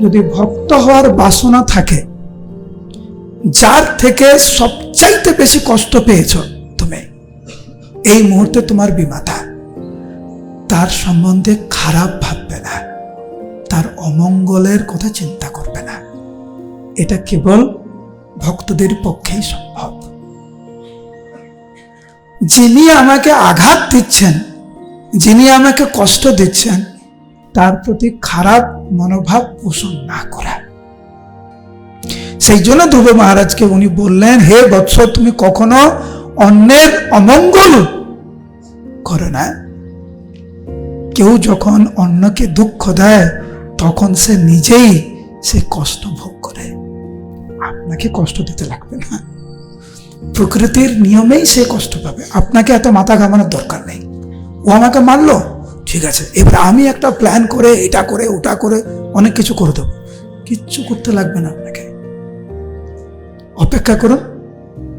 যদি ভক্ত হওয়ার বাসনা থাকে, যার থেকে সবচাইতে বেশি কষ্ট পেয়েছ তুমি এই মুহূর্তে, তোমার বিমাতা, তার সম্বন্ধে খারাপ ভাববে না, তার অমঙ্গলের কথা চিন্তা করবে না। এটা কেবল ভক্তদের পক্ষেই সম্ভব। যিনি আমাকে আঘাত দিচ্ছেন, যিনি আমাকে কষ্ট দিচ্ছেন, তার প্রতি খারাপ মনোভাব পোষণ না করা। সেই জন্য ধ্রুব মহারাজকে উনি বললেন, হে বৎস, তুমি কখনো অন্যের অমঙ্গল করো না। কেউ যখন অন্যকে দুঃখ দেয় তখন সে নিজেই সে কষ্ট ভোগ করে, আপনাকে কষ্ট দিতে লাগবে না। প্রকৃতির নিয়মেই সে কষ্ট পাবে, আপনাকে এত মাথা ঘামানোর দরকার নেই। ও আমাকে মারলো, ঠিক আছে, এবার আমি একটা প্ল্যান করে এটা করে ওটা করে অনেক কিছু করে দেবো। কিচ্ছু করতে লাগবে না আপনাকে। অপেক্ষা করুন,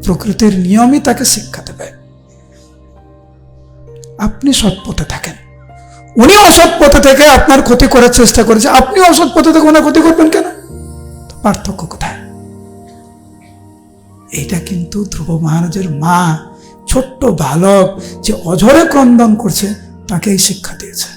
প্রকৃতির নিয়মই তাকে শিক্ষা দেবে। আপনি সৎ পথে থাকেন, উনি অসৎ পথে থেকে আপনার ক্ষতি করার চেষ্টা করেছে, আপনি অসৎ পথে থেকে ওনার ক্ষতি করবেন কেন? পার্থক্য কোথায়? এইটা কিন্তু ধ্রুব মহারাজের মা, ছোট্ট বালক যে অঝরে ক্রন্দন করছে, তাকে এই শিক্ষা দিয়েছে।